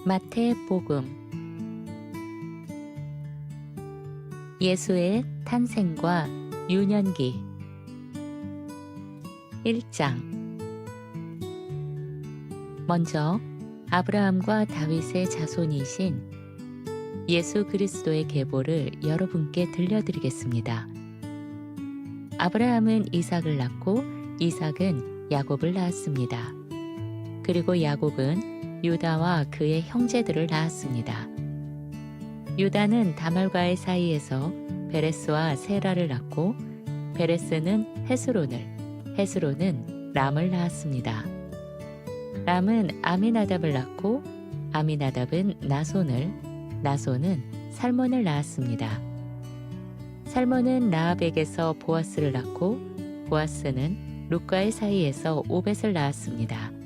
마태복음. 예수의 탄생과 유년기. 1장. 먼저 아브라함과 다윗의 자손이신 예수 그리스도의 계보를 여러분께 들려드리겠습니다. 아브라함은 이삭을 낳고 이삭은 야곱을 낳았습니다. 그리고 야곱은 유다와 그의 형제들을 낳았습니다. 유다는 다말과의 사이에서 베레스와 세라를 낳고 베레스는 헤스론을, 헤스론은 람을 낳았습니다. 람은 아미나답을 낳고 아미나답은 나손을, 나손은 살몬을 낳았습니다. 살몬은 라합에게서 보아스를 낳고 보아스는 룻과의 사이에서 오벳을 낳았습니다.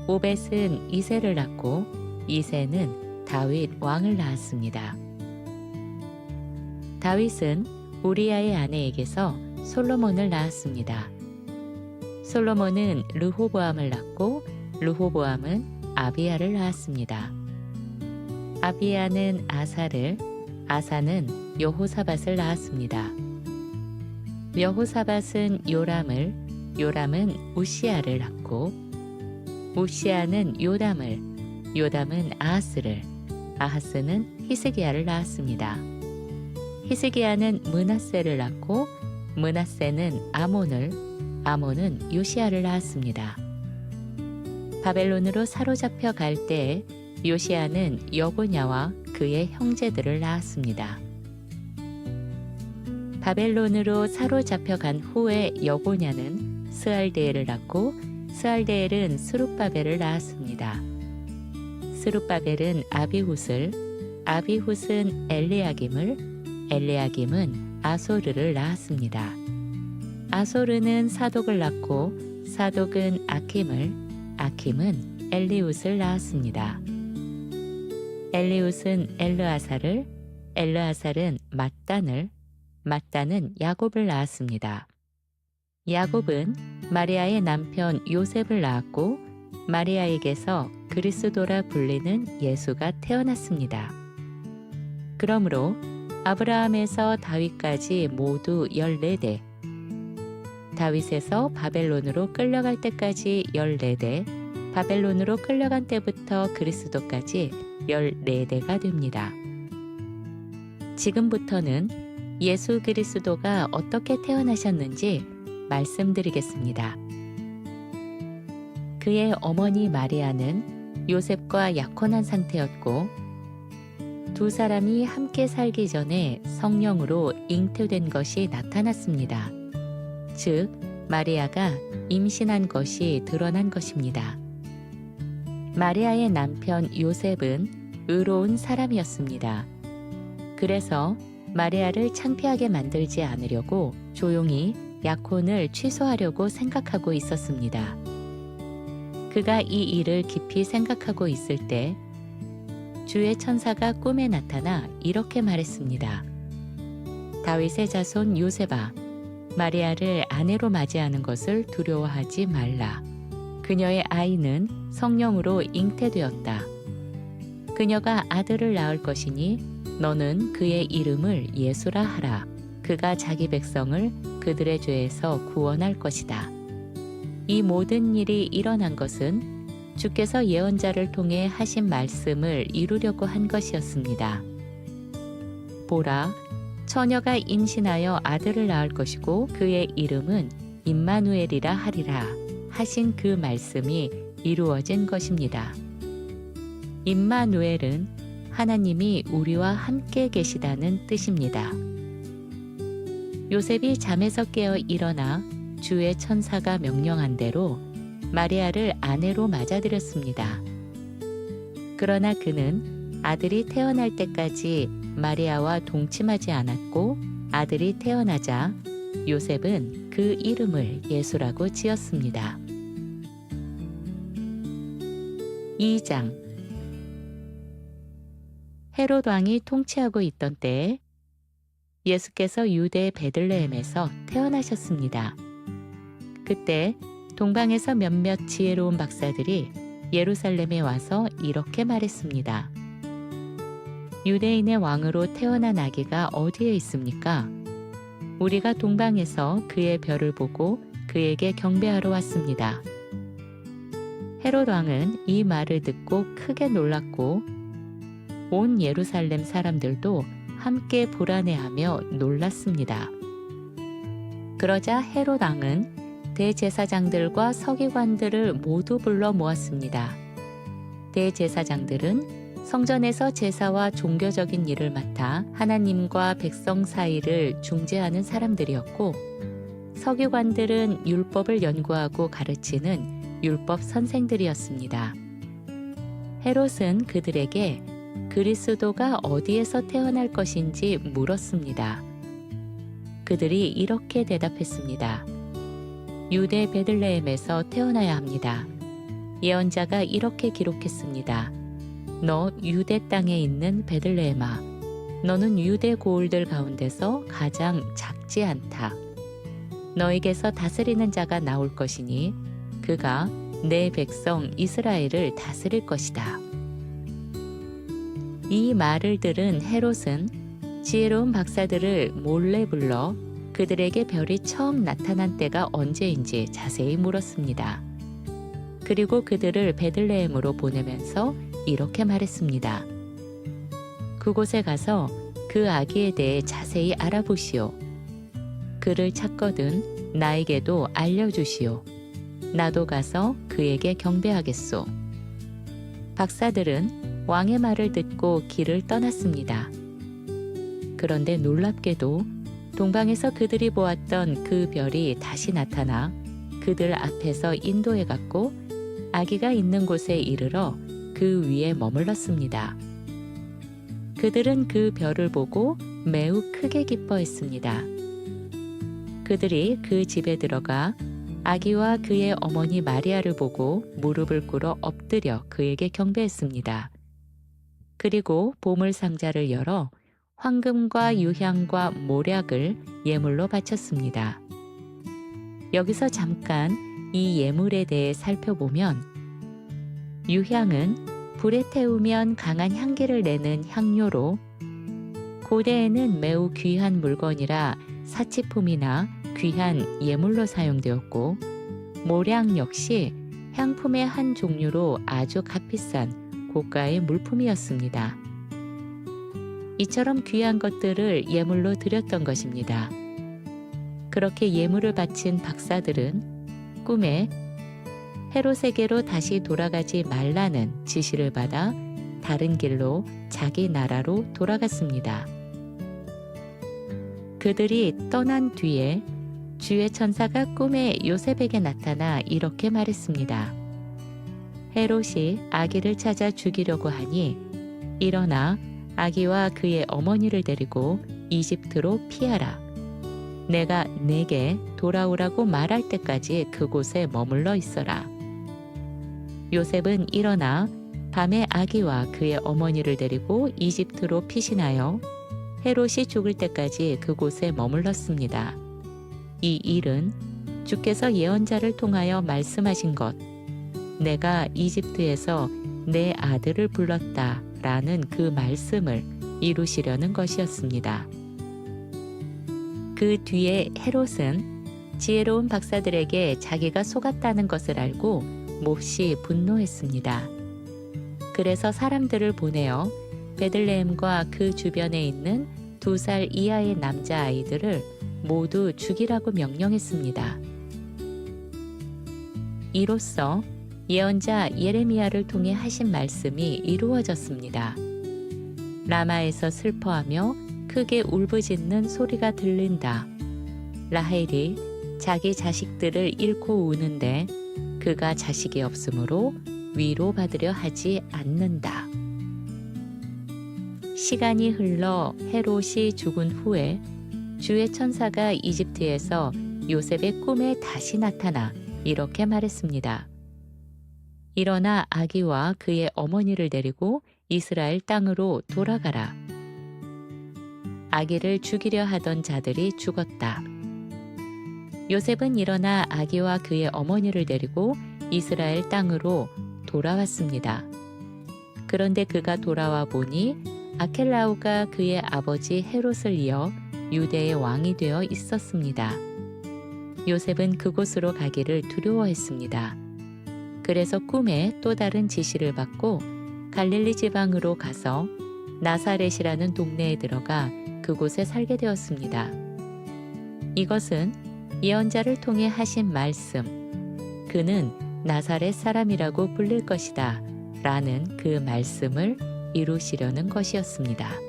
오벳은 이새를 낳고 이새는 다윗 왕을 낳았습니다. 다윗은 우리아의 아내에게서 솔로몬을 낳았습니다. 솔로몬은 르호보암을 낳고 르호보암은 아비야를 낳았습니다. 아비야는 아사를, 아사는 여호사밧을 낳았습니다. 여호사밧은 요람을, 요람은 우시아를 낳고 우시아는 요담을, 요담은 아하스를, 아하스는 히스기야를 낳았습니다. 히스기야는 므낫세를 낳고 므낫세는 아몬을, 아몬은 요시야를 낳았습니다. 바벨론으로 사로잡혀 갈 때에 요시야는 여고냐와 그의 형제들을 낳았습니다. 바벨론으로 사로잡혀 간 후에 여고냐는 스알데엘을 낳고 스알데엘은 스룹바벨을 낳았습니다. 스룹바벨은 아비훗을, 아비훗은 엘리야김을, 엘리야김은 아소르를 낳았습니다. 아소르는 사독을 낳고 사독은 아킴을, 아킴은 엘리훗을 낳았습니다. 엘리훗은 엘르아살을, 엘르아살은 mat단을, mat단은 야곱을 낳았습니다. 야곱은 마리아의 남편 요셉을 낳았고 마리아에게서 그리스도라 불리는 예수가 태어났습니다. 그러므로 아브라함에서 다윗까지 모두 14대, 다윗에서 바벨론으로 끌려갈 때까지 14대, 바벨론으로 끌려간 때부터 그리스도까지 14대가 됩니다. 지금부터는 예수 그리스도가 어떻게 태어나셨는지 말씀드리겠습니다. 그의 어머니 마리아는 요셉과 약혼한 상태였고 두 사람이 함께 살기 전에 성령으로 잉태된 것이 나타났습니다. 즉, 마리아가 임신한 것이 드러난 것입니다. 마리아의 남편 요셉은 의로운 사람이었습니다. 그래서 마리아를 창피하게 만들지 않으려고 조용히 약혼을 취소하려고 생각하고 있었습니다. 그가 이 일을 깊이 생각하고 있을 때 주의 천사가 꿈에 나타나 이렇게 말했습니다. 다윗의 자손 요셉아, 마리아를 아내로 맞이하는 것을 두려워하지 말라. 그녀의 아이는 성령으로 잉태되었다. 그녀가 아들을 낳을 것이니 너는 그의 이름을 예수라 하라. 그가 자기 백성을 그들의 죄에서 구원할 것이다. 이 모든 일이 일어난 것은 주께서 예언자를 통해 하신 말씀을 이루려고 한 것이었습니다. 보라, 처녀가 임신하여 아들을 낳을 것이고 그의 이름은 임마누엘이라 하리라 하신 그 말씀이 이루어진 것입니다. 임마누엘은 하나님이 우리와 함께 계시다는 뜻입니다. 요셉이 잠에서 깨어 일어나 주의 천사가 명령한 대로 마리아를 아내로 맞아들였습니다. 그러나 그는 아들이 태어날 때까지 마리아와 동침하지 않았고 아들이 태어나자 요셉은 그 이름을 예수라고 지었습니다. 2장. 헤롯 왕이 통치하고 있던 때에 예수께서 유대 베들레헴에서 태어나셨습니다. 그때 동방에서 몇몇 지혜로운 박사들이 예루살렘에 와서 이렇게 말했습니다. 유대인의 왕으로 태어난 아기가 어디에 있습니까? 우리가 동방에서 그의 별을 보고 그에게 경배하러 왔습니다. 헤롯 왕은 이 말을 듣고 크게 놀랐고 온 예루살렘 사람들도 함께 불안해하며 놀랐습니다. 그러자 헤롯 왕은 대제사장들과 서기관들을 모두 불러 모았습니다. 대제사장들은 성전에서 제사와 종교적인 일을 맡아 하나님과 백성 사이를 중재하는 사람들이었고, 서기관들은 율법을 연구하고 가르치는 율법 선생들이었습니다. 헤롯은 그들에게 그리스도가 어디에서 태어날 것인지 물었습니다. 그들이 이렇게 대답했습니다. 유대 베들레헴에서 태어나야 합니다. 예언자가 이렇게 기록했습니다. 너 유대 땅에 있는 베들레헴아, 너는 유대 고을들 가운데서 가장 작지 않다. 너에게서 다스리는 자가 나올 것이니 그가 내 백성 이스라엘을 다스릴 것이다. 이 말을 들은 헤롯은 지혜로운 박사들을 몰래 불러 그들에게 별이 처음 나타난 때가 언제인지 자세히 물었습니다. 그리고 그들을 베들레헴으로 보내면서 이렇게 말했습니다. 그곳에 가서 그 아기에 대해 자세히 알아보시오. 그를 찾거든 나에게도 알려주시오. 나도 가서 그에게 경배하겠소. 박사들은 왕의 말을 듣고 길을 떠났습니다. 그런데 놀랍게도 동방에서 그들이 보았던 그 별이 다시 나타나 그들 앞에서 인도해 갔고 아기가 있는 곳에 이르러 그 위에 머물렀습니다. 그들은 그 별을 보고 매우 크게 기뻐했습니다. 그들이 그 집에 들어가 아기와 그의 어머니 마리아를 보고 무릎을 꿇어 엎드려 그에게 경배했습니다. 그리고 보물 상자를 열어 황금과 유향과 모략을 예물로 바쳤습니다. 여기서 잠깐 이 예물에 대해 살펴보면 유향은 불에 태우면 강한 향기를 내는 향료로 고대에는 매우 귀한 물건이라 사치품이나 귀한 예물로 사용되었고 모략 역시 향품의 한 종류로 아주 값비싼 고가의 물품이었습니다. 이처럼 귀한 것들을 예물로 드렸던 것입니다. 그렇게 예물을 바친 박사들은 꿈에 헤롯에게로 다시 돌아가지 말라는 지시를 받아 다른 길로 자기 나라로 돌아갔습니다. 그들이 떠난 뒤에 주의 천사가 꿈에 요셉에게 나타나 이렇게 말했습니다. 헤롯이 아기를 찾아 죽이려고 하니 일어나 아기와 그의 어머니를 데리고 이집트로 피하라. 내가 내게 돌아오라고 말할 때까지 그곳에 머물러 있어라. 요셉은 일어나 밤에 아기와 그의 어머니를 데리고 이집트로 피신하여 헤롯이 죽을 때까지 그곳에 머물렀습니다. 이 일은 주께서 예언자를 통하여 말씀하신 것, 내가 이집트에서 내 아들을 불렀다 라는 그 말씀을 이루시려는 것이었습니다. 그 뒤에 헤롯은 지혜로운 박사들에게 자기가 속았다는 것을 알고 몹시 분노했습니다. 그래서 사람들을 보내어 베들레헴과 그 주변에 있는 2살 이하의 남자아이들을 모두 죽이라고 명령했습니다. 이로써 예언자 예레미야를 통해 하신 말씀이 이루어졌습니다. 라마에서 슬퍼하며 크게 울부짖는 소리가 들린다. 라헬이 자기 자식들을 잃고 우는데 그가 자식이 없으므로 위로받으려 하지 않는다. 시간이 흘러 헤롯이 죽은 후에 주의 천사가 이집트에서 요셉의 꿈에 다시 나타나 이렇게 말했습니다. 일어나 아기와 그의 어머니를 데리고 이스라엘 땅으로 돌아가라. 아기를 죽이려 하던 자들이 죽었다. 요셉은 일어나 아기와 그의 어머니를 데리고 이스라엘 땅으로 돌아왔습니다. 그런데 그가 돌아와 보니 아켈라오가 그의 아버지 헤롯을 이어 유대의 왕이 되어 있었습니다. 요셉은 그곳으로 가기를 두려워했습니다. 그래서 꿈에 또 다른 지시를 받고 갈릴리 지방으로 가서 나사렛이라는 동네에 들어가 그곳에 살게 되었습니다. 이것은 예언자를 통해 하신 말씀, 그는 나사렛 사람이라고 불릴 것이다 라는 그 말씀을 이루시려는 것이었습니다.